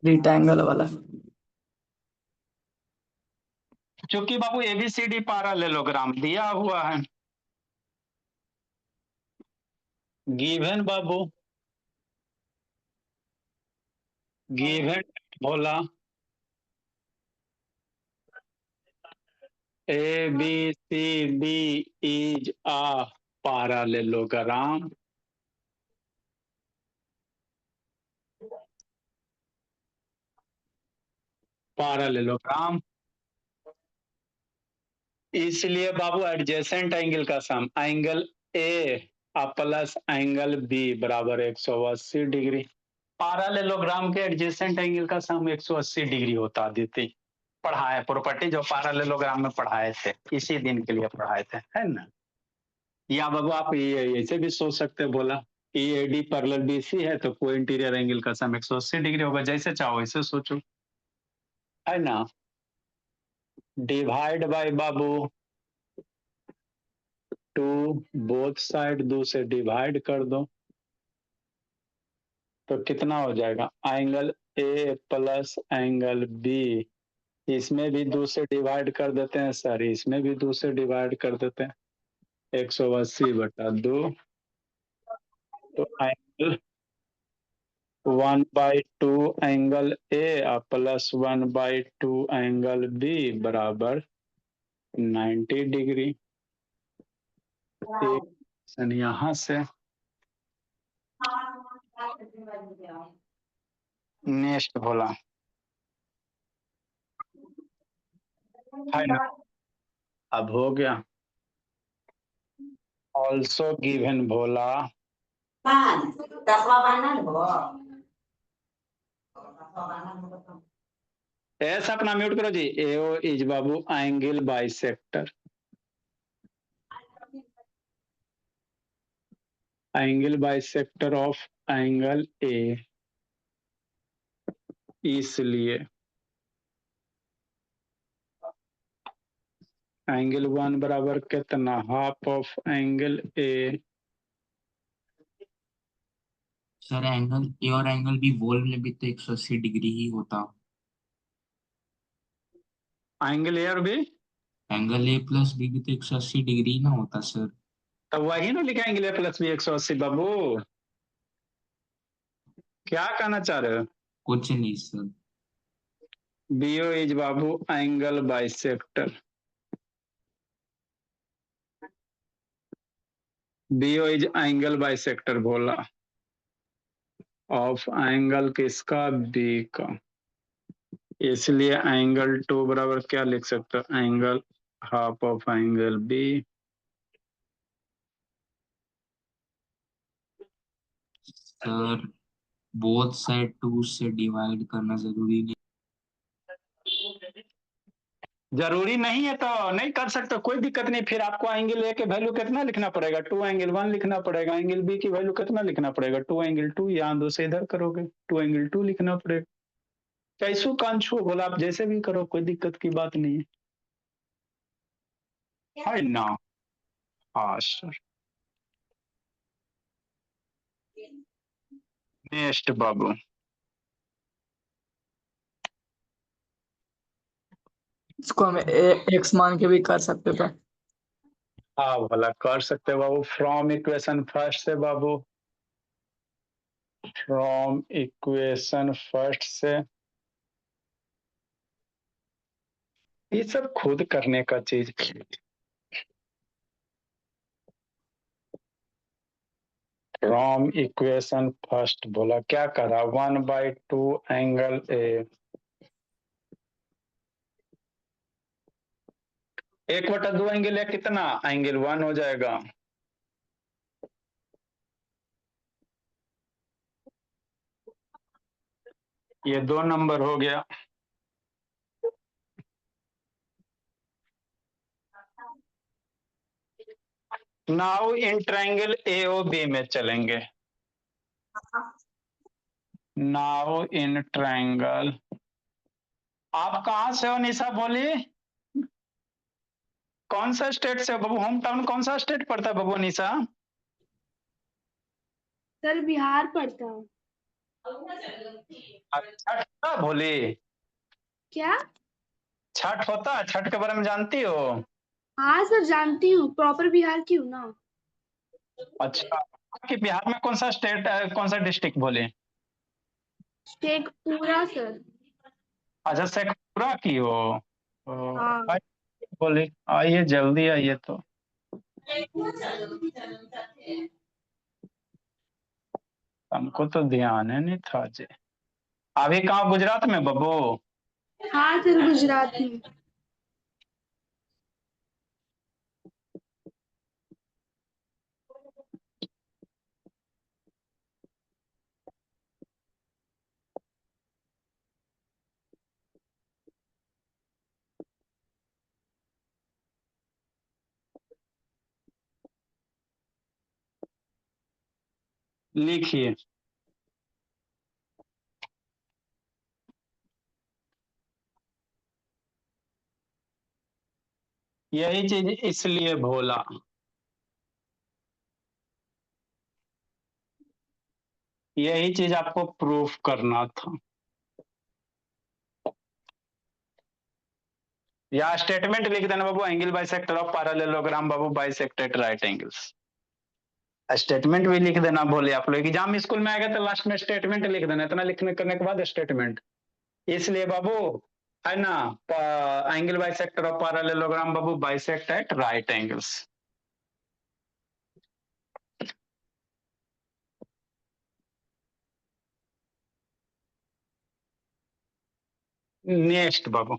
रिक्टेंगल वाला। चूंकि बाबू एबीसीडी पैरेललोग्राम दिया हुआ है, गिवन बाबू, given Bhola, A B C D is a parallelogram, parallelogram, इसलिए बाबू एडजेसेंट एंगल का sum angle A plus angle B बराबर 180 डिग्री। पैरेललोग्राम के एडजेसेंट एंगल का सम 180 डिग्री होता, आदित्य पढ़ाए प्रॉपर्टी जो पैरेललोग्राम में पढ़ाए थे, इसी दिन के लिए पढ़ाए थे, है ना। या बाबू आप ये ऐसे भी सोच सकते बोला कि एडी पैरेलल बीसी है, तो कोई इंटीरियर एंगल का सम 180 डिग्री होगा, जैसे चाहो वैसे सोचो, है ना। डिवाइड बाय बाबू 2, बोथ साइड 2 से डिवाइड कर दो, तो कितना हो जाएगा, angle A plus angle B, इसमें भी 2 से डिवाइड कर देते हैं सर, इसमें भी 2 से डिवाइड कर देते हैं, 180/2, तो angle 1/2 angle A plus 1/2 angle B बराबर 90 डिग्री। यहाँ से नेक्स्ट बोला है ना, अब हो गया, ऑल्सो गिवन बोला, ऐसा अपना म्यूट करो जी, एओ इज बाबू angle bisector, angle bisector of angle A, इसलिए एंगल 1 बराबर कितना, half of angle A, sir angle A और एंगल बी वोल में भी तो 180 डिग्री ही होता। एंगल ए और B, angle A plus B भी तो 180 डिग्री ना होता सर। तो वही ना लिखा एंगल ए प्लस बी 180 बाबू, क्या कहना चाह रहे हो। कुछ नहीं सर। बीओ इज बाबू angle bisector, BO is angle bisector बोला, ऑफ एंगल किसका, बी का। इसलिए एंगल 2 बराबर क्या लिख सकते हो, angle half of angle B. Sir both side 2 से डिवाइड करना जरूरी नहीं। जरूरी नहीं है तो नहीं कर सकते, कोई दिक्कत नहीं। फिर आपको एंगल ए के वैल्यू कितना लिखना पड़ेगा, 2 एंगल 1 लिखना पड़ेगा। एंगल बी की वैल्यू कितना लिखना पड़ेगा, 2 एंगल 2। यहाँ 2 से इधर करोगे 2 एंगल 2 लिखना पड़ेगा। कैसू कांछू बोला, आप जैसे भी करो, कोई दिक्कत की बात नहीं है ना। हाँ सर। नेक्स्ट बाबू, इसको हम एक्स मान के भी कर सकते थे। हाँ भला कर सकते हो बाबू। फ्रॉम इक्वेशन फर्स्ट से बाबू, फ्रॉम इक्वेशन फर्स्ट से। ये सब खुद करने का चीज। फ्रॉम इक्वेशन फर्स्ट बोला क्या करा, 1/2 एंगल ए। 1/2 एंगल ए कितना, एंगल 1 हो जाएगा। ये 2 नंबर हो गया। Now in triangle A O B में चलेंगे। नाउ इन ट्रायंगल, आप कहां से हो निशा बोली, कौन सा स्टेट से हो बाबू, होम टाउन कौन सा स्टेट पड़ता है बाबू निशा। सर बिहार पड़ता है। छठ बोली, क्या? छठ होता है, छठ के बारे में जानती हो। हाँ सर जानती हूँ, प्रॉपर बिहार की हूँ ना। अच्छा, कि बिहार में कौन सा स्टेट, कौन सा डिस्ट्रिक्ट बोले। शेखपुरा सर। अच्छा शेखपुरा की हो। हाँ। बोले आइए जल्दी आइए तो। हमको तो ध्यान है नहीं था जी। अभी कहाँ, गुजरात में बाबू। हाँ सर गुजरात में। लिखिए, यही चीज इसलिए भोला, यही चीज आपको प्रूफ करना था। या स्टेटमेंट लिख देना बाबू, एंगल बाइसेक्टर ऑफ पैरेललोग्राम बाबू बाइसेक्टेड राइट एंगल्स। स्टेटमेंट भी लिख देना बोले आप लोग, एग्जाम स्कूल में आएगा तो लास्ट में स्टेटमेंट लिख देना, इतना लिखने करने के बाद स्टेटमेंट। इसलिए बाबू है ना, एंगल बाइसेक्टर ऑफ पैरेललोग्राम बाबू bisect at right angles. Next बाबू,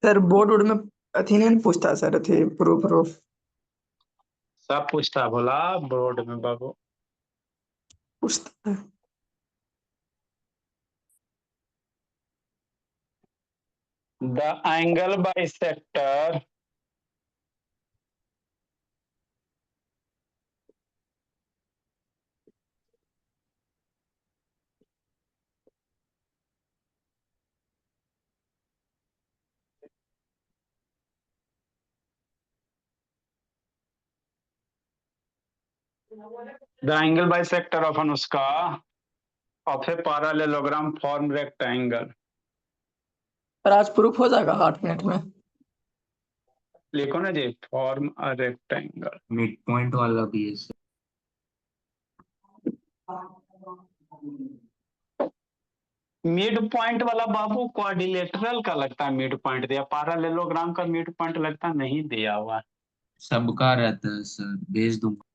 सर बोर्ड वोर्ड में अथी नहीं पूछता सर, अथी प्रूफ सब पूछता बोला बोर्ड में बाबू। पूछता है। The angle bisector the angle bisector of Anushka of a parallelogram form rectangle. पर आज प्रूफ हो जाएगा 8 मिनट में। लिखो ना जी, form a rectangle. Mid point वाला भी है सर। मिड पॉइंट वाला बाबू क्वाड्रिलेटरल का लगता है मिड पॉइंट दिया, पैरेललोग्राम का मिड पॉइंट लगता नहीं दिया हुआ। सबका रहता है सर, भेज दूंगा।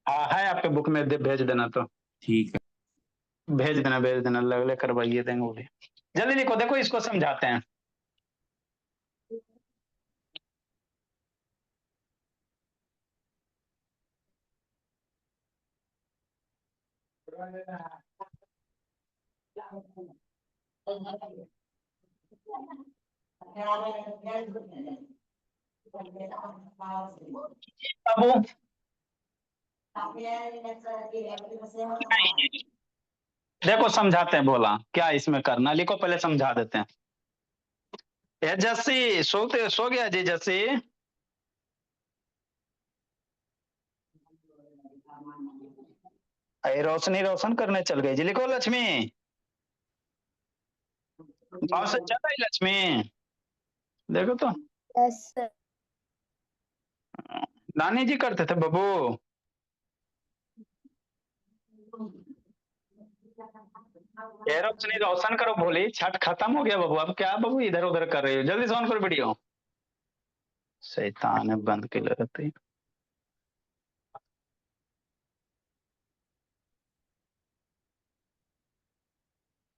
है आपके बुक में भेज देना तो। ठीक है। भेज देना लगले करवाइए देंगे वो भी। जल्दी लिखो, देखो इसको समझाते हैं। बाबू देखो समझाते हैं, बोला क्या इसमें करना, लिखो पहले समझा देते हैं। ए जस्सी सो गया जी जस्सी। अरे रोशनी रोशन करने चल गई जी, लिखो लक्ष्मी। गाँव से चल आई लक्ष्मी, देखो तो। Yes sir. नानी जी करते थे बाबू। ए रोशनी रोशन करो, बोली छठ खत्म हो गया बाबू, अब क्या बाबू इधर उधर कर रही हो, जल्दी से ऑन करो वीडियो। शैतान है, बंद के लिए रहती है।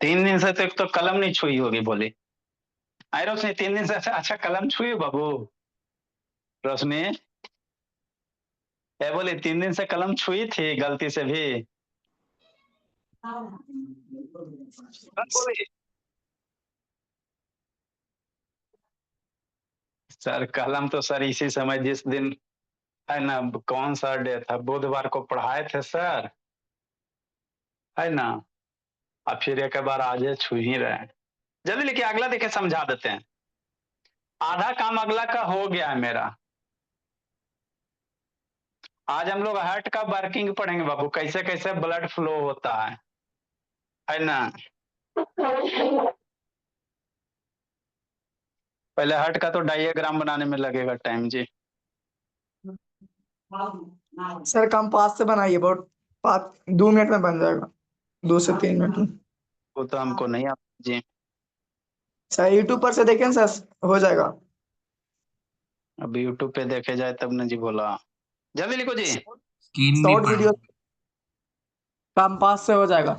3 दिन से तो एक तो कलम नहीं छुई होगी, बोली। आई रोशनी 3 दिन से अच्छा कलम छुई हो बाबू। रोशनी ए बोली 3 दिन से कलम छुई थी गलती से भी। बोली सर कलम तो सर इसी समय जिस दिन है ना, कौन सा डे था, बुधवार को पढ़ाए थे सर, है ना। अब फिर एक बार आज छू ही रहे हैं। जल्दी लिखिए, अगला देखे समझा देते हैं। आधा काम अगला का हो गया है मेरा। आज हम लोग हार्ट का वर्किंग पढ़ेंगे बाबू, कैसे कैसे ब्लड फ्लो होता है ना। पहले हार्ट का तो डायग्राम बनाने में लगेगा टाइम जी। सर कंपास से बनाइए, बहुत 2 मिनट में बन जाएगा, 2 से 3 मिनट में। वो तो हमको नहीं आता जी। सर यूट्यूब पर से देखें सर, हो जाएगा। अब यूट्यूब पे देखे जाए तब ना जी, बोला जल्दी लिखो जी। स्क्रीन भी शॉर्ट वीडियो पढ़ा, कंपास से हो जाएगा,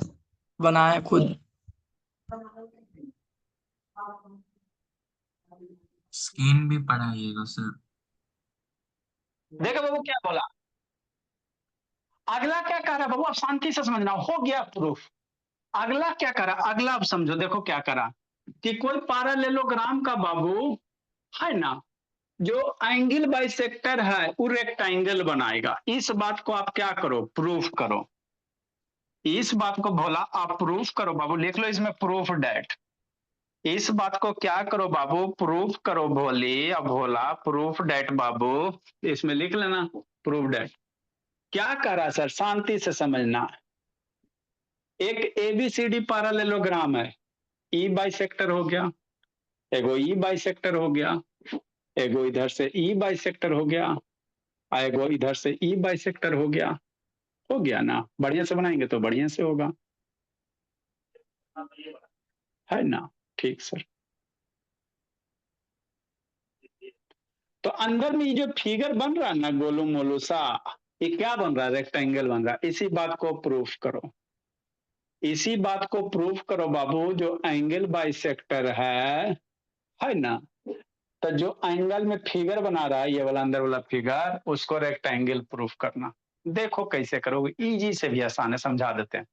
बनाए खुद। स्क्रीन भी पढ़ाइएगा सर। देखो बाबू क्या बोला, अगला क्या कह रहा है बाबू, अब शांति से समझना, हो गया प्रूफ। अगला क्या करा, अगला अब समझो, देखो क्या करा कि कोई पैरेललोग्राम का बाबू है ना, जो एंगल बाइसेक्टर है वो रेक्टेंगल बनाएगा। इस बात को आप क्या करो, प्रूफ करो। इस बात को भोला आप प्रूफ करो बाबू, लिख लो इसमें प्रूफ डेट। इस बात को क्या करो बाबू, प्रूफ करो भोली। अब भोला प्रूफ डेट बाबू, इसमें लिख लेना प्रूफ डेट। क्या करा सर, शांति से समझना। एक एबीसीडी पैरेललोग्राम है, ई बाइसेक्टर हो गया, एगो ई बाइसेक्टर हो गया, एगो इधर से ई बाइसेक्टर हो गया, एगो इधर से ई बाइसेक्टर हो गया ना। बढ़िया से बनाएंगे तो बढ़िया से होगा, है ना। ठीक सर। तो अंदर में ये जो फिगर बन रहा है ना, गोलू मोलू सा, ये क्या बन रहा है, रेक्टेंगल बन रहा है। इसी बात को प्रूफ करो, इसी बात को प्रूफ करो बाबू। जो एंगल बाइसेक्टर है ना, तो जो एंगल में फिगर बना रहा है, ये वाला अंदर वाला फिगर, उसको रेक्टेंगल प्रूफ करना। देखो कैसे करोगे, इजी से भी आसान है, समझा देते हैं।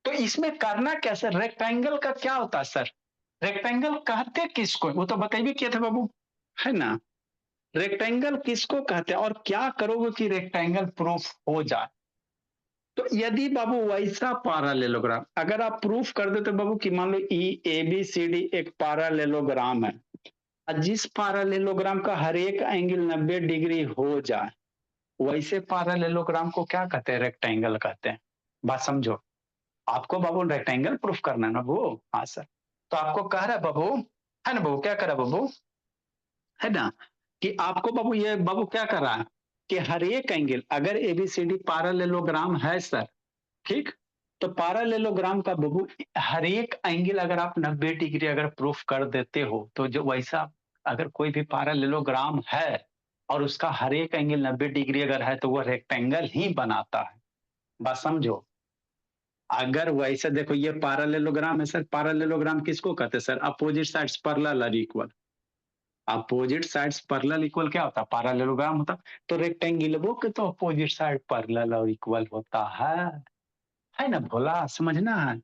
तो इसमें करना क्या सर, रेक्टेंगल का क्या होता है सर, रेक्टेंगल कहते किसको, वो तो बताइए किए थे बाबू, है ना। रेक्टेंगल किसको कहते हैं और क्या करोगे कि रेक्टेंगल प्रूफ हो जाए। तो यदि बाबू वैसा पैरेललोग्राम अगर आप प्रूफ कर देते बाबू कि मान लो ई ए बी सी डी एक पैरेललोग्राम है, जिस पैरेललोग्राम का हर एक एंगल 90 डिग्री हो जाए, वैसे पैरेललोग्राम को क्या कहते हैं, रेक्टेंगल कहते हैं। बात समझो, आपको बाबू रेक्टेंगल प्रूफ करना है ना वो। हाँ सर, तो आपको कह रहा है बाबू, है ना बाबू, क्या कर रहा है बाबू, है ना, कि आपको बाबू ये बाबू क्या कर रहा है कि हर एक एंगल अगर एबीसीडी पैरेललोग्राम है सर, ठीक, तो पैरेललोग्राम का बाबू हर एक एंगल अगर आप 90 डिग्री अगर प्रूफ कर देते हो, तो जो वैसा अगर कोई भी पैरेललोग्राम है और उसका हर एक एंगल 90 डिग्री अगर है, तो वह रेक्टेंगल ही बनाता है। बात समझो। अगर वैसे देखो ये पैरेललोग्राम है सर, पैरेललोग्राम किसको कहते हैं सर? अपोजिट साइड्स पैरेलल और equal. Opposite sides parallel equal क्या होता है? पैरेललोग्राम होता है। तो रेक्टेंगल के तो अपोजिट साइड पैरेलल और इक्वल होता है ना भोला, समझना है।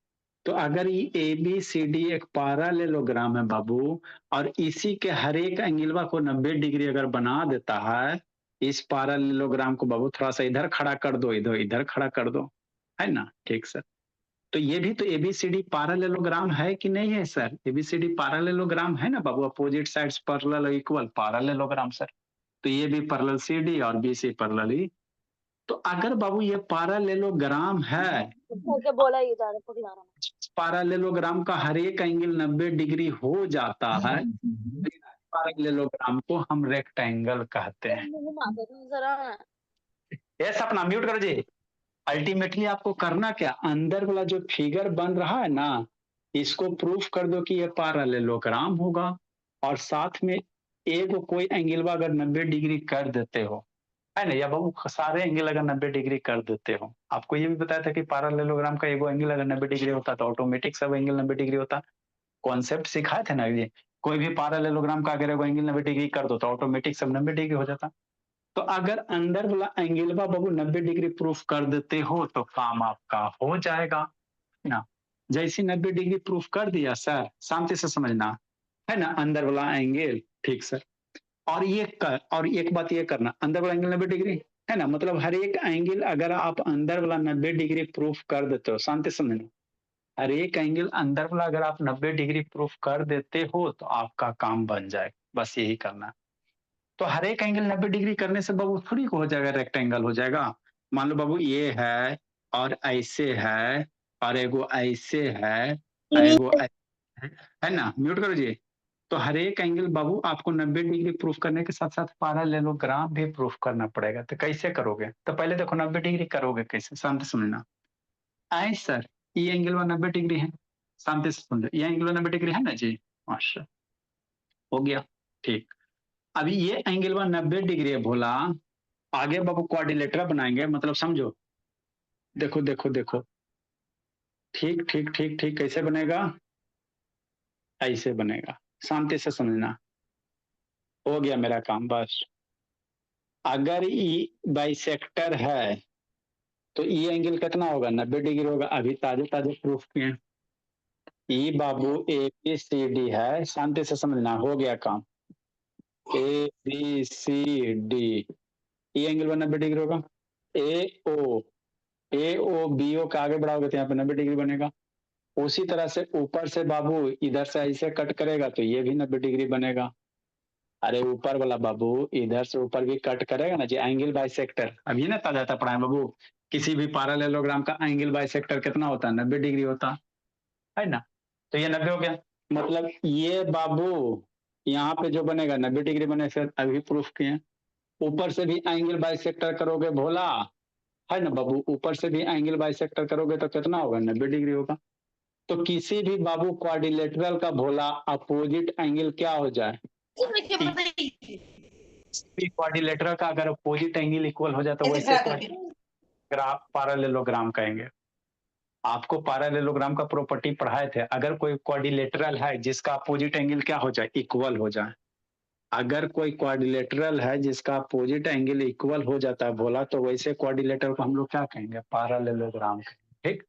तो अगर ये ए बी सी डी एक पैरेललोग्राम है बाबू, और इसी के हर एक एंगलवा को 90 डिग्री अगर बना देता है, इस पैरेललोग्राम को बाबू थोड़ा सा इधर खड़ा कर दो, इधर इधर खड़ा कर दो, है ना? ठीक सर। तो ये भी तो एबीसीडी पैरेललोग्राम है कि नहीं है सर? एबीसीडी पैरेललोग्राम है ना बाबू, अपोजिट साइड्स पैरेलल और इक्वल पैरेललोग्राम सर। तो ये भी पैरेलल सीडी और बीसी पैरेलल ई। तो अगर बाबू ये पैरेललोग्राम है, करके बोला ये जा रहा है पैरेललोग्राम का हर एक एंगल 90 डिग्री हो जाता है, पैरेललोग्राम को हम रेक्टेंगल कहते हैं। जरा ये सपना म्यूट करो जी। अल्टीमेटली आपको करना क्या, अंदर वाला जो फिगर बन रहा है ना, इसको प्रूफ कर दो कि ये पैरेललोग्राम होगा, और साथ में एक कोई एंगल अगर 90 डिग्री कर देते हो, है ना, या बाबू सारे एंगल अगर 90 डिग्री कर देते हो। आपको ये भी बताया था कि पैरेललोग्राम का एगो एंगल अगर 90 डिग्री होता तो ऑटोमेटिक सब एंगल 90 डिग्री होता। कॉन्सेप्ट सिखाए थे ना ये, कोई भी पैरेललोग्राम का अगर एगो एंगल 90 डिग्री कर दो तो ऑटोमेटिक सब 90 डिग्री हो जाता। तो अगर अंदर वाला एंगल बाबू 90 डिग्री प्रूफ कर देते हो तो काम आपका हो जाएगा ना। जैसे 90 डिग्री प्रूफ कर दिया सर, शांति से समझना, है ना, अंदर वाला एंगल, ठीक सर। और और एक बात ये करना, अंदर वाला एंगल 90 डिग्री है ना, मतलब हर एक एंगल अगर आप अंदर वाला 90 डिग्री प्रूफ कर देते हो, शांति से समझना, हर एक एंगल अंदर वाला अगर आप 90 डिग्री प्रूफ कर देते हो तो आपका काम बन जाएगा, बस यही करना। तो हर एक एंगल 90 डिग्री करने से बाबू थोड़ी हो जाएगा रेक्टेंगल हो जाएगा। मान लो बाबू ये है और ऐसे है और एगो ऐसे है और एगो है ना, म्यूट करो जी। तो हर एक एंगल बाबू आपको 90 डिग्री प्रूफ करने के साथ साथ पैरेललोग्राम भी प्रूफ करना पड़ेगा। तो कैसे करोगे? तो पहले देखो 90 डिग्री करोगे कैसे, शांति से समझना। आए सर, ये एंगल 90 डिग्री है, शांति से समझो, ये एंगल 90 डिग्री है ना जी, माशा, हो गया, ठीक। अभी ये एंगल 90 डिग्री है भोला, आगे बाबू क्वाड्रिलेटरल बनाएंगे, मतलब समझो, देखो देखो देखो, ठीक ठीक ठीक ठीक, कैसे बनेगा? ऐसे बनेगा, शांति से समझना, हो गया मेरा काम बस। अगर ये बाइसेक्टर है तो ये एंगल कितना होगा? 90 डिग्री होगा। अभी ताजे ताजे प्रूफ किए। ये बाबू ए बी सी डी है, शांति से समझना, हो गया काम। ए बी सी डी, ये एंगल 90 डिग्री होगा। ए ओ बी ओ का आगे बढ़ाओगे तो यहाँ पे 90 डिग्री बनेगा। उसी तरह से ऊपर से बाबू इधर से ऐसे कट करेगा तो ये भी 90 डिग्री बनेगा। अरे ऊपर वाला बाबू इधर से ऊपर भी कट करेगा ना जी, एंगल बाइसेक्टर। अभी ना ताजा पढ़ाए बाबू, किसी भी पैरेललोग्राम का एंगल बाइसेक्टर कितना होता है? 90 डिग्री होता है ना। तो ये 90 हो गया, मतलब ये बाबू यहाँ पे जो बनेगा 90 डिग्री बने, फिर अभी प्रूफ किए। ऊपर से भी एंगल बाइसेक्टर करोगे भोला, है ना बाबू, ऊपर से भी एंगल बाइसेक्टर करोगे तो कितना होगा? 90 डिग्री होगा। तो किसी भी बाबू क्वाड्रिलेटरल का भोला अपोजिट एंगल क्या हो जाए? क्वाड्रिलेटरल का अगर अपोजिट एंगल इक्वल हो जाए तो वैसे पैरेललोग्राम कहेंगे। आपको पैरेललोग्राम का प्रॉपर्टी पढ़ाए थे, अगर कोई क्वाड्रिलेटरल है जिसका अपोजिट एंगल क्या हो जाए? इक्वल हो जाए। अगर कोई क्वाड्रिलेटरल है जिसका अपोजिट एंगल इक्वल हो जाता है भोला, तो वैसे क्वाड्रिलेटरल को हम लोग क्या कहेंगे? पैरेललोग्राम। ठीक,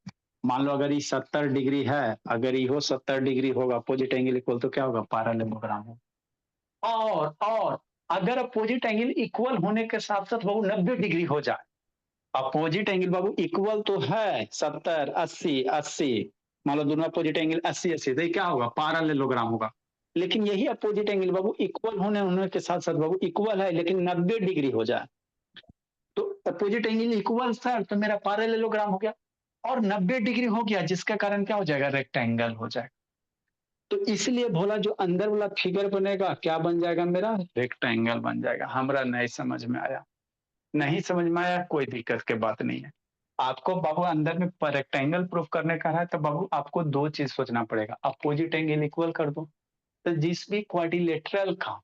मान लो अगर ये 70 डिग्री है, अगर ये 70 डिग्री होगा, अपोजिट एंगल इक्वल, तो क्या होगा? पैरेललोग्राम हो। और अगर अपोजिट एंगल इक्वल होने के साथ साथ बाबू 90 डिग्री हो जाए, अपोजिट एंगल बाबू इक्वल तो है 70 80 80, मान लो दोनों अपोजिट एंगल 80 80, तो ये क्या होगा? पैरेललोग्राम होगा। लेकिन यही अपोजिट एंगल बाबू इक्वल होने के साथ साथ बाबू इक्वल है लेकिन 90 डिग्री हो जाए, तो अपोजिट एंगल इक्वल सर, तो मेरा पैरेललोग्राम हो गया। और 90 डिग्री हो गया जिसके कारण क्या हो जाएगा? रेक्टेंगल हो जाएगा। तो इसलिए भोला जो अंदर वाला फिगर बनेगा क्या बन जाएगा? मेरा रेक्टेंगल बन जाएगा। हमरा नहीं समझ में आया? नहीं समझ में आया, कोई दिक्कत की बात नहीं है। आपको बाबू अंदर में रेक्टेंगल प्रूफ करने का है तो बाबू आपको दो चीज सोचना पड़ेगा, अपोजिट एंगल इक्वल कर दो। तो जिस भी क्वाड्रिलेटरल का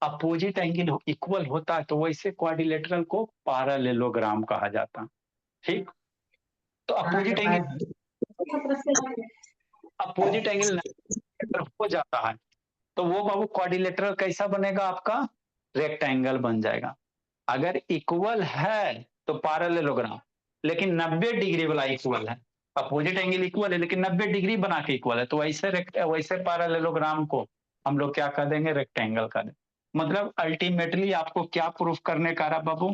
अपोजिट एंगल इक्वल होता है तो वैसे क्वाड्रिलेटरल को पैरेललोग्राम कहा जाता है। ठीक, तो अपोजिट एंगल अपोजिट एंगल हो जाता है तो वो बाबू क्वाड्रिलेटरल कैसा बनेगा आपका, रेक्टेंगल बन जाएगा। अगर इक्वल है तो पैरेललोग्राम, लेकिन 90 डिग्री वाला इक्वल है, अपोजिट एंगल इक्वल है लेकिन 90 डिग्री बना के इक्वल है, तो वैसे पैरेललोग्राम को हम लोग क्या कर देंगे, रेक्टेंगल कर देंगे। मतलब अल्टीमेटली आपको क्या प्रूफ करने का रहा बाबू,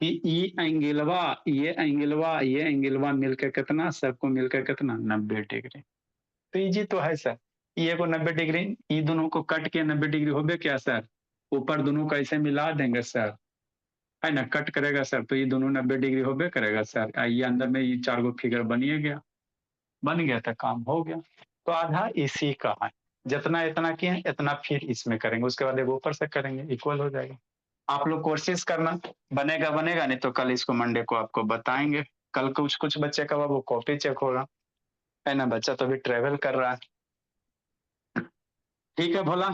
कि ये एंगलवा मिलकर कितना, सबको मिलकर कितना 90 डिग्री। तो इजी तो है सर, ये को 90 डिग्री, ये दोनों को कट के 90 डिग्री हो गए क्या सर, ऊपर दोनों को ऐसे मिला देंगे सर, है ना, कट करेगा सर तो ये दोनों 90 डिग्री हो गए करेगा सर। ये अंदर में ये 4 गो फिगर बनिए गया, बन गया था, काम हो गया। तो आधा इसी का है, जितना इतना किए इतना फिर इसमें करेंगे, उसके बाद एक ऊपर से करेंगे, इक्वल हो जाएगा। आप लोग कोशिश करना, बनेगा बनेगा, नहीं तो कल इसको मंडे को आपको बताएंगे। कल कुछ कुछ बच्चे का वो कॉपी चेक होगा, है ना, बच्चा तो अभी ट्रेवल कर रहा है। ठीक है भोला,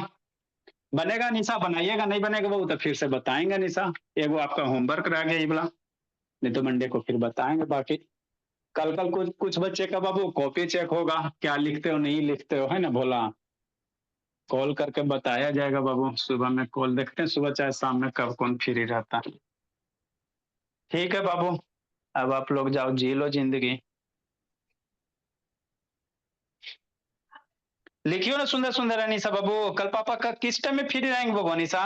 बनेगा निशा बनाइएगा, नहीं बनेगा वो तो फिर से बताएंगे निशा, ये वो आपका होमवर्क रह गया ये वाला, नहीं तो मंडे को फिर बताएंगे। बाकी कल कुछ कुछ बच्चे का बाबू कॉपी चेक होगा, क्या लिखते हो नहीं लिखते हो, है ना भोला, कॉल करके बताया जाएगा बाबू, सुबह में कॉल देखते हैं, सुबह चाहे शाम में कब कौन फ्री रहता है। ठीक है बाबू, अब आप लोग जाओ जी लो जिंदगी, लिखियो ना सुंदर सुंदर अनिशा बाबू। कल पापा का किस टाइम में फ्री रहेंगे बाबू अनिशा?